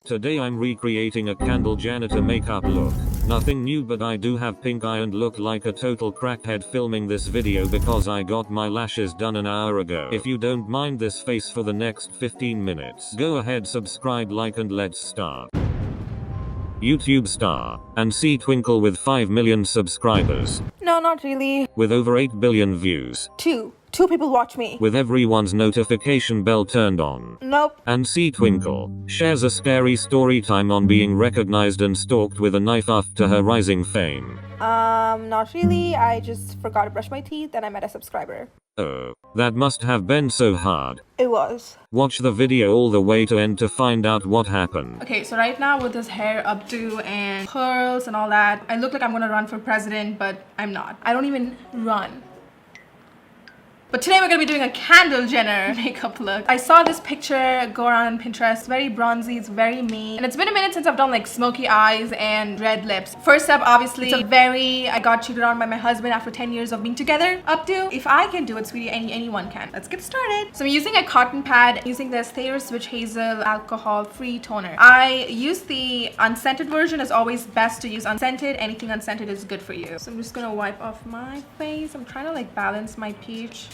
Today I'm recreating a candle janitor makeup look. Nothing new, but I do have pink eye and look like a total crackhead filming this video because I got my lashes done an hour ago. If you don't mind this face for the next 15 minutes, go ahead, subscribe, like, and let's start. YouTube star Anncy Twinkle with 5 million subscribers. No, not really. With over 8 billion views. Two people watch me. With everyone's notification bell turned on. Nope. Anncy Twinkle shares a scary story time on being recognized and stalked with a knife after her rising fame. Not really. I just forgot to brush my teeth and I met a subscriber. Oh, that must have been so hard. It was. Watch the video all the way to end to find out what happened. Okay, so right now with this hair updo and curls and all that, I look like I'm gonna run for president, but I'm not. I don't even run. But today we're gonna be doing a candle janitor makeup look. I saw this picture go around on Pinterest. Very bronzy, it's very me. And it's been a minute since I've done like smoky eyes and red lips. First step, obviously, it's a very, I got cheated on by my husband after 10 years of being together updo. If I can do it, sweetie, anyone can. Let's get started. So I'm using a cotton pad, using this Thayer Switch Hazel alcohol-free toner. I use the unscented version. It's always best to use unscented. Anything unscented is good for you. So I'm just gonna wipe off my face. I'm trying to like balance my pH.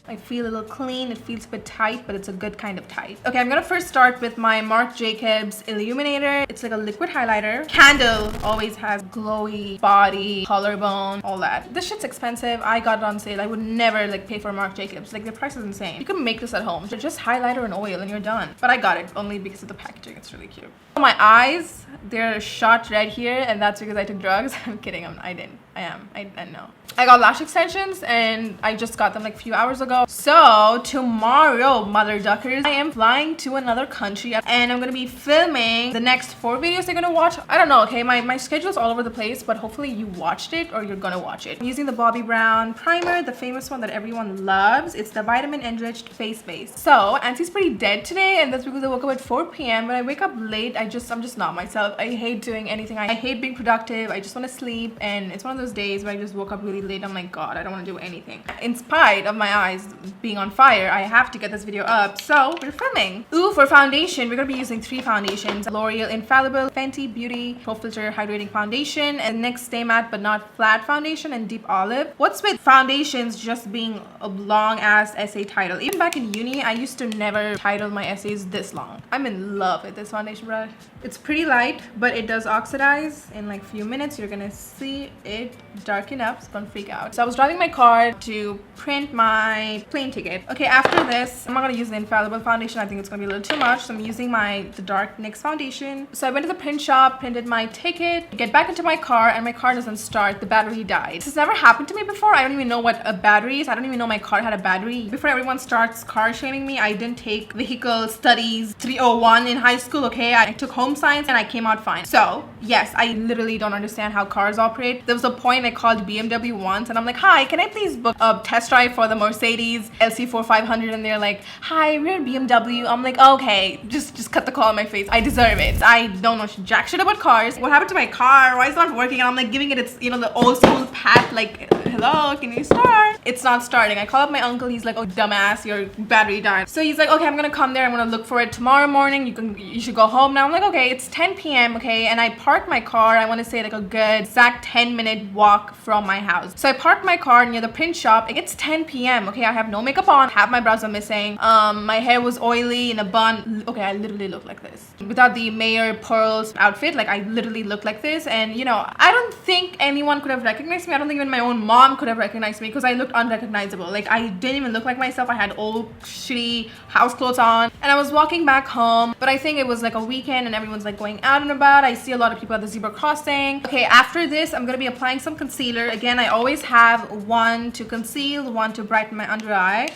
I feel a little clean. It feels a bit tight, but it's a good kind of tight. Okay, I'm gonna first start with my Marc Jacobs Illuminator. It's like a liquid highlighter. Candle always has glowy body, collarbone, all that. This shit's expensive. I got it on sale. I would never like pay for Marc Jacobs. Like the price is insane. You can make this at home. Just highlighter and oil and you're done. But I got it only because of the packaging. It's really cute. My eyes, they're shot red here, and that's because I took drugs. I'm kidding. I didn't. I know. I got lash extensions and I just got them like a few hours ago. So tomorrow, mother duckers, I am flying to another country and I'm gonna be filming the next 4 videos you're gonna watch. I don't know, okay, my schedule is all over the place, but hopefully you watched it or you're gonna watch it. I'm using the Bobbi Brown primer, the famous one that everyone loves. It's the vitamin enriched face base. So Anncy's pretty dead today, and that's because I woke up at 4 p.m. When I wake up late, I'm just not myself. I hate doing anything. I hate being productive. I just want to sleep, and it's one of those days where I just woke up really late. I'm like, God, I don't want to do anything. In spite of my eyes being on fire, I have to get this video up, so we're filming. Ooh, for foundation, we're gonna be using 3 foundations: L'Oreal Infallible, Fenty Beauty Pro Filter Hydrating Foundation, and NYX Stay Matte But Not Flat Foundation, and Deep Olive. What's with foundations just being a long ass essay title? Even back in uni, I used to never title my essays this long. I'm in love with this foundation brush. It's pretty light, but it does oxidize in like a few minutes. You're gonna see it darken up. It's gonna freak out. So I was driving my car to print my plane ticket. Okay, after this, I'm not gonna use the Infallible foundation. I think it's gonna be a little too much. So I'm using the dark NYX foundation. So I went to the print shop, printed my ticket, get back into my car, and my car doesn't start. The battery died. This has never happened to me before. I don't even know what a battery is. I don't even know my car had a battery. Before everyone starts car shaming me, I didn't take vehicle studies 301 in high school, okay? I took home science and I came out fine. So yes, I literally don't understand how cars operate. There was a point I called BMW once and I'm like, hi, can I please book a test drive for the Mercedes LC4500? And they're like, hi, we're in BMW. I'm like, okay, just cut the call on my face. I deserve it. I don't know jack shit about cars. What happened to my car? Why is it not working? And I'm like giving it its, you know, the old school pat, like, hello, can you start? It's not starting. I call up my uncle. He's like, oh, dumbass, your battery died. So he's like, okay, I'm gonna come there. I'm gonna look for it tomorrow morning. You should go home now. I'm like, okay, it's 10 p.m. okay, and I parked my car. I want to say like a good exact 10-minute walk from my house. So I parked my car near the print shop. It's 10 p.m. okay, I have no makeup on, half my brows are missing, my hair was oily in a bun. Okay, I literally look like this without the Mayor Pearls outfit. Like I literally look like this, and you know, I don't think anyone could have recognized me. I don't think even my own mom could have recognized me because I looked unrecognizable. Like I didn't even look like myself. I had old shitty house clothes on, and I was walking back home. But I think it was like a weekend and everyone's like going out and about. I see a lot of people at the zebra crossing. Okay, after this, I'm gonna be applying some concealer. Again, I always have one to conceal, one to brighten my under eye.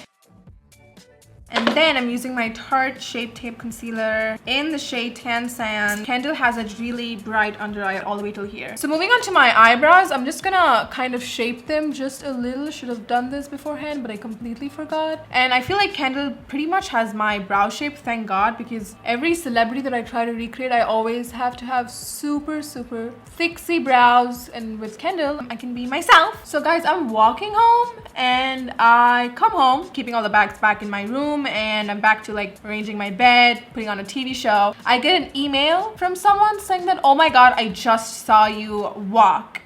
And then I'm using my Tarte Shape Tape Concealer in the shade Tan Sand. Kendall has a really bright under eye all the way till here. So moving on to my eyebrows, I'm just gonna kind of shape them just a little. Should have done this beforehand, but I completely forgot. And I feel like Kendall pretty much has my brow shape, thank God, because every celebrity that I try to recreate, I always have to have super thicksy brows. And with Kendall, I can be myself. So guys, I'm walking home and I come home, keeping all the bags back in my room. room and I'm back to like arranging my bed, putting on a TV show, I get an email from someone saying that, oh my god, I just saw you walk.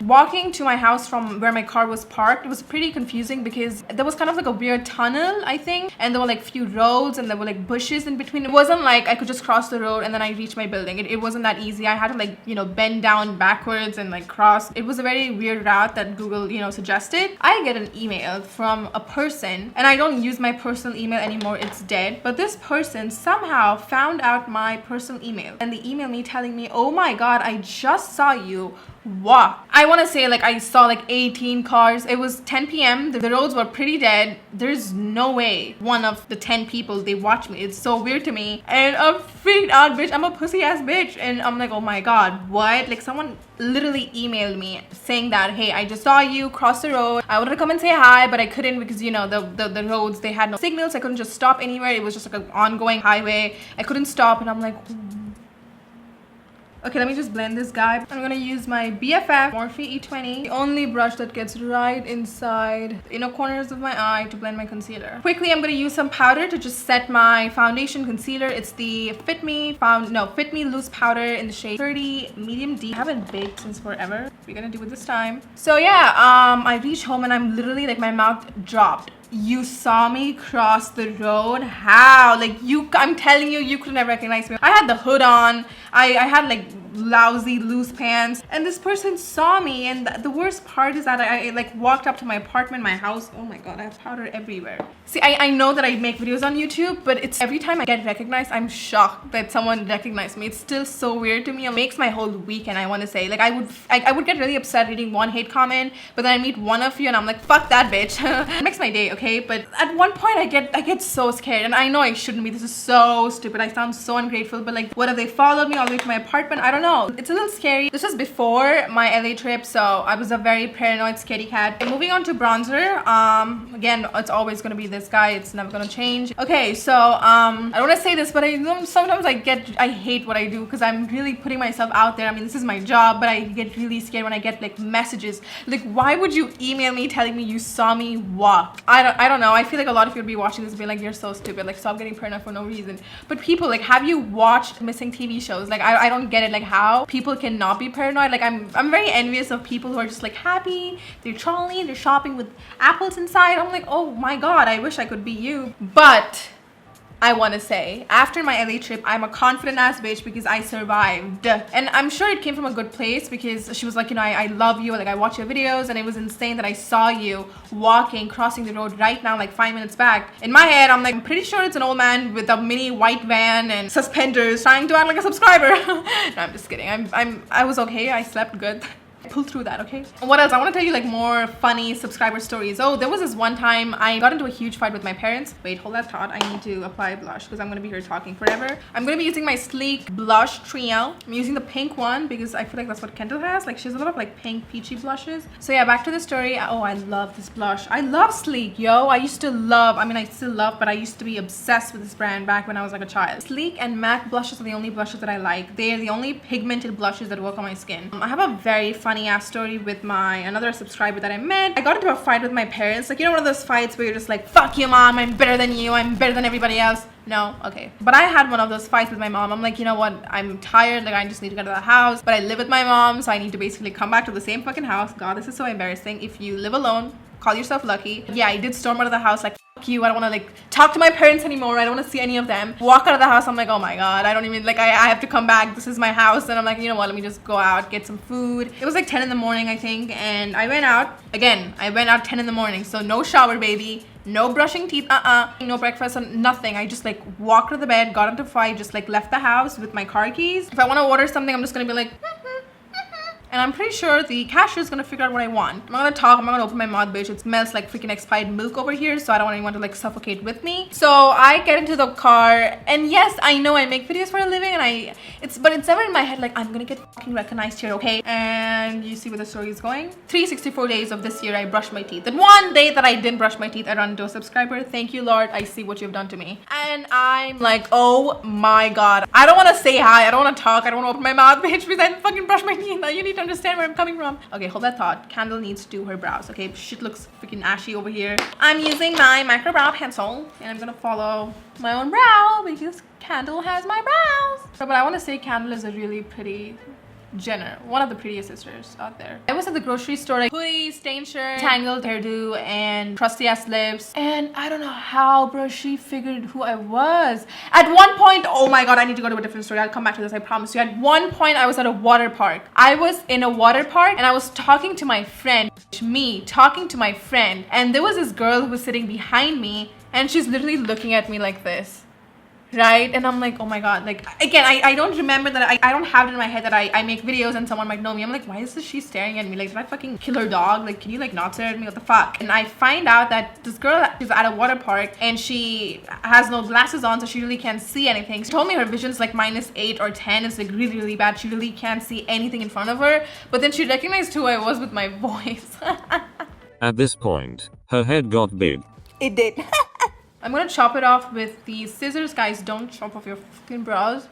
Walking to my house from where my car was parked, it was pretty confusing because there was kind of like a weird tunnel, I think, and there were like few roads and there were like bushes in between. It wasn't like I could just cross the road and then I reached my building. It wasn't that easy. I had to like, you know, bend down backwards and like cross. It was a very weird route that Google, you know, suggested. I get an email from a person, and I don't use my personal email anymore, it's dead, but this person somehow found out my personal email and they emailed me telling me, oh my god, I just saw you walk. I want to say like I saw like 18 cars. It was 10 p.m. The roads were pretty dead. There's no way one of the 10 people, they watched me. It's so weird to me. And I'm freaked out, bitch. I'm a pussy ass bitch. And I'm like, oh my god, what? Like someone literally emailed me saying that, hey, I just saw you cross the road. I wanted to come and say hi, but I couldn't because, you know, the roads, they had no signals. I couldn't just stop anywhere. It was just like an ongoing highway. I couldn't stop. And I'm like, okay, let me just blend this guy. I'm gonna use my BFF Morphe E20, the only brush that gets right inside the inner corners of my eye to blend my concealer. Quickly, I'm gonna use some powder to just set my foundation concealer. It's the Fit Me Loose Powder in the shade 30 Medium D. I haven't baked since forever. We're gonna do it this time. So yeah, I reached home and I'm literally like, my mouth dropped. You saw me cross the road? How? Like I'm telling you, you couldn't have recognized me. I had the hood on. I had like lousy loose pants, and this person saw me. And the worst part is that I like walked up to my apartment, my house. Oh my god, I have powder everywhere. See, I know that I make videos on YouTube, but it's every time I get recognized, I'm shocked that someone recognized me. It's still so weird to me. It makes my whole weekend, I want to say. Like I would get really upset reading one hate comment, but then I meet one of you and I'm like, fuck that bitch. It makes my day, okay? But at one point I get so scared, and I know I shouldn't be. This is so stupid. I sound so ungrateful, but like, what if they followed me all the way to my apartment? I don't know. It's a little scary. This was before my LA trip, so I was a very paranoid scaredy cat. And moving on to bronzer. Again, it's always gonna be this guy. It's never gonna change. Okay, so I don't want to say this, but sometimes I hate what I do because I'm really putting myself out there. I mean, this is my job, but I get really scared when I get like messages like, why would you email me telling me you saw me walk? I don't know. I feel like a lot of you would be watching this and be like, you're so stupid. Like, stop getting paranoid for no reason. But people, like, have you watched missing TV shows? Like, I don't get it. Like, how people cannot be paranoid. Like, I'm very envious of people who are just like happy. They're trolley. They're shopping with apples inside. I'm like, oh my god, I wish I could be you. But I want to say, after my LA trip, I'm a confident ass bitch because I survived. And I'm sure it came from a good place because she was like, you know, I love you, like I watch your videos, and it was insane that I saw you walking, crossing the road right now, like 5 minutes back. In my head, I'm like, I'm pretty sure it's an old man with a mini white van and suspenders trying to act like a subscriber. No, I'm just kidding. I was okay. I slept good. Pull through that, okay? What else? I want to tell you like more funny subscriber stories. Oh, there was this one time I got into a huge fight with my parents. Wait, hold that thought. I need to apply blush because I'm going to be here talking forever. I'm going to be using my Sleek blush trio. I'm using the pink one because I feel like that's what Kendall has. Like, she has a lot of like pink peachy blushes. So yeah, back to the story. Oh, I love this blush. I love Sleek, yo. I still love, but I used to be obsessed with this brand back when I was like a child. Sleek and matte blushes are the only blushes that I like. They're the only pigmented blushes that work on my skin. I have a very funny ass story with another subscriber that I met. I got into a fight with my parents. Like, you know, one of those fights where you're just like, fuck you, mom, I'm better than you, I'm better than everybody else. No? Okay. But I had one of those fights with my mom. I'm like, you know what? I'm tired. Like, I just need to get to the house. But I live with my mom, so I need to basically come back to the same fucking house. God, this is so embarrassing. If you live alone, call yourself lucky. Yeah, I did storm out of the house like, fuck you. I don't want to like talk to my parents anymore. I don't want to see any of them. Walk out of the house. I'm like, oh my god. I don't even like, I have to come back. This is my house. And I'm like, you know what? Let me just go out, get some food. It was like 10 in the morning, I think. And I went out. Again, I went out 10 in the morning. So no shower, baby. No brushing teeth, no breakfast, nothing. I just like walked to the bed, got into a fight, just like left the house with my car keys. If I want to order something, I'm just gonna be like, and I'm pretty sure the cashier is gonna figure out what I want. I'm not gonna talk, I'm not gonna open my mouth, bitch. It smells like freaking expired milk over here, so I don't want anyone to like suffocate with me. So I get into the car, and yes, I know I make videos for a living, and it's never in my head like, I'm gonna get fucking recognized here, okay? And you see where the story is going. 364 days of this year, I brushed my teeth. And one day that I didn't brush my teeth, I ran into a subscriber. Thank you, Lord. I see what you've done to me. And I'm like, oh my god. I don't wanna say hi, I don't wanna talk, I don't wanna open my mouth, bitch, because I didn't fucking brush my teeth. Now you need to understand where I'm coming from. Okay, hold that thought. Candle needs to do her brows. Okay, shit looks freaking ashy over here. I'm using my micro brow pencil and I'm gonna follow my own brow because Candle has my brows. But I want to say Candle is a really pretty Jenner, one of the prettiest sisters out there. I was at the grocery store, like hoodie, stained shirt, tangled hairdo, and crusty ass lips. And I don't know how, bro, she figured who I was. At one point, oh my god, I need to go to a different story. I'll come back to this, I promise you. At one point, I was at a water park. I was in a water park and I was talking to my friend, me talking to my friend. And there was this girl who was sitting behind me and she's literally looking at me like this. Right? And I'm like, oh my god, like, again, I don't remember that, I don't have it in my head that I make videos and someone might know me. I'm like, why is she staring at me? Like, did I fucking kill her dog? Like, can you like not stare at me? What the fuck? And I find out that this girl is at a water park and she has no glasses on, so she really can't see anything. She told me her vision's like -8 or 10. It's like really, really bad. She really can't see anything in front of her. But then she recognized who I was with my voice. At this point, her head got big. It did. I'm gonna chop it off with these scissors. Guys, don't chop off your fucking brows.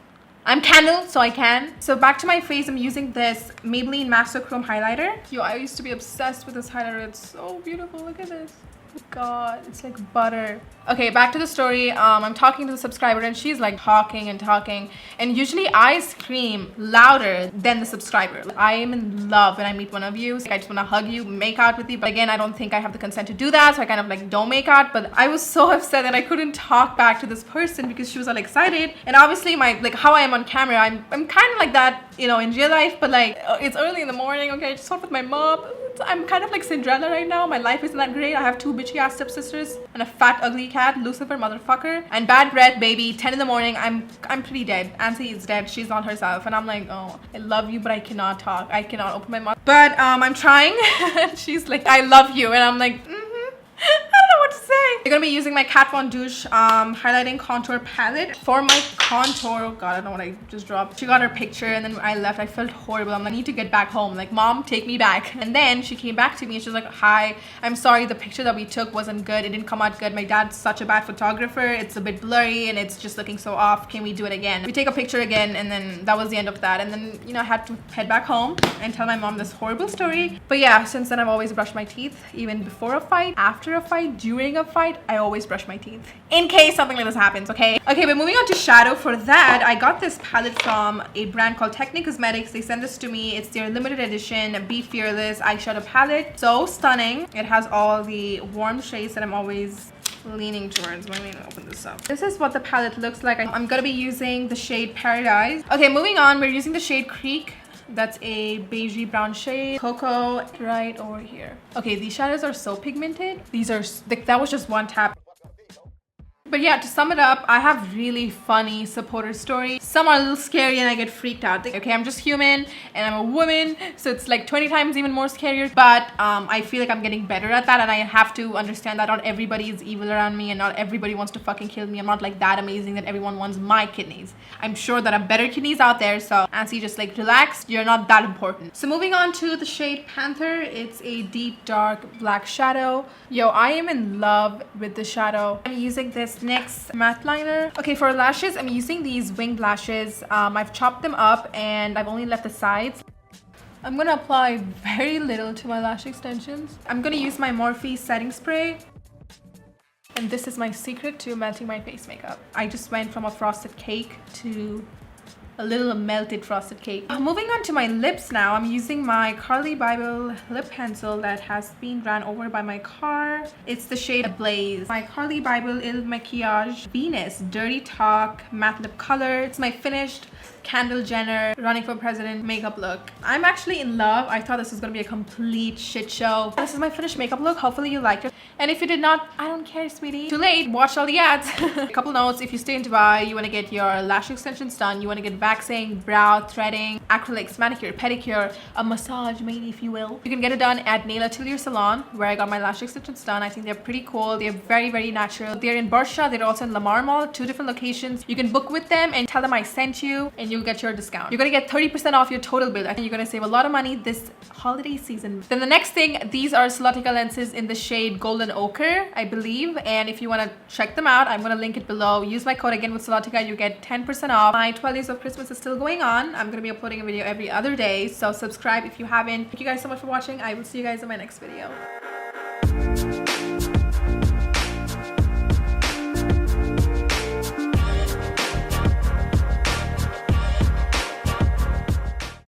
I'm Candle, so I can. So back to my face, I'm using this Maybelline Master Chrome highlighter. Yo, I used to be obsessed with this highlighter. It's so beautiful. Look at this. Oh god, it's like butter. Okay, back to the story. I'm talking to the subscriber and she's like talking and talking, and usually I scream louder than the subscriber. I am in love when I meet one of you. Like, I just want to hug you, make out with you, but again, I don't think I have the consent to do that, so I kind of like don't make out. But I was so upset that I couldn't talk back to this person because she was all excited. And obviously my, like, how I am on camera, I'm kind of like that, you know, in real life, but like it's early in the morning. Okay, I just talked with my mom. I'm kind of like Cinderella right now. My life isn't that great. I have 2 bitchy ass stepsisters and a fat ugly cat, Lucifer motherfucker, and bad breath, baby. 10 in the morning, I'm pretty dead. Anncy is dead. She's not herself, and I'm like, oh, I love you, but I cannot talk. I cannot open my mouth. But I'm trying. She's like, I love you, and I'm like, I don't know what to say. I'm gonna be using my Kat Von D highlighting contour palette for my contour. Oh god, I don't know what I just dropped. She got her picture and then I left. I felt horrible. I'm like, I need to get back home. Like, mom, take me back. And then she came back to me and she was like, hi, I'm sorry, the picture that we took wasn't good. It didn't come out good. My dad's such a bad photographer. It's a bit blurry and it's just looking so off. Can we do it again? We take a picture again, and then that was the end of that. And then, you know, I had to head back home and tell my mom this horrible story. But yeah, since then I've always brushed my teeth, even before a fight, after a fight, during a fight. I always brush my teeth in case something like this happens. Okay, but moving on to shadow. For that, I got this palette from a brand called Technic Cosmetics. They sent this to me. It's their limited edition Be Fearless eyeshadow palette. So stunning. It has all the warm shades that I'm always leaning towards. Let me open this up. This is what the palette looks like. I'm gonna be using the shade Paradise. Okay, moving on, we're using the shade Creek. That's a beigey brown shade. Cocoa right over here. Okay, these shadows are so pigmented. These are like, that was just one tap. But yeah, to sum it up, I have really funny supporter stories. Some are a little scary and I get freaked out. Okay, I'm just human and I'm a woman, so it's like 20 times even more scarier. But I feel like I'm getting better at that, and I have to understand that not everybody is evil around me and not everybody wants to fucking kill me. I'm not like that amazing that everyone wants my kidneys. I'm sure there are better kidneys out there, so Anncy, just like relax, you're not that important. So moving on to the shade Panther. It's a deep dark black shadow. Yo, I am in love with the shadow. I'm using this NYX matte liner. Okay, for lashes, I'm using these winged lashes. I've chopped them up and I've only left the sides. I'm gonna apply very little to my lash extensions. I'm gonna use my Morphe setting spray. And this is my secret to melting my face makeup. I just went from a frosted cake to a little melted frosted cake. Moving on to my lips now. I'm using my Carly Bible lip pencil that has been ran over by my car. It's the shade Blaze. My Carly Bible Il Maquillage Venus Dirty Talk matte lip color. It's my finished Kendall Jenner running for president makeup look. I'm actually in love. I thought this was gonna be a complete shit show. This is my finished makeup look. Hopefully you liked it. And if you did not, I don't care, sweetie. Too late. Watch all the ads. A couple notes. If you stay in Dubai, you want to get your lash extensions done. You want to get waxing, brow threading, acrylics, manicure, pedicure, a massage maybe, if you will. You can get it done at Nail Atelier Salon, where I got my lash extensions done. I think they're pretty cool. They're very, very natural. They're in Barsha. They're also in Lamar Mall. 2 different locations. You can book with them and tell them I sent you, and you'll get your discount. You're gonna get 30% off your total bill. I think you're gonna save a lot of money this holiday season. Then the next thing, these are Slotica lenses in the shade Golden Ochre, I believe. And if you wanna check them out, I'm gonna link it below. Use my code again with Slotica, you get 10% off. My 12 days of Christmas is still going on. I'm gonna be uploading a video every other day, so subscribe if you haven't. Thank you guys so much for watching. I will see you guys in my next video.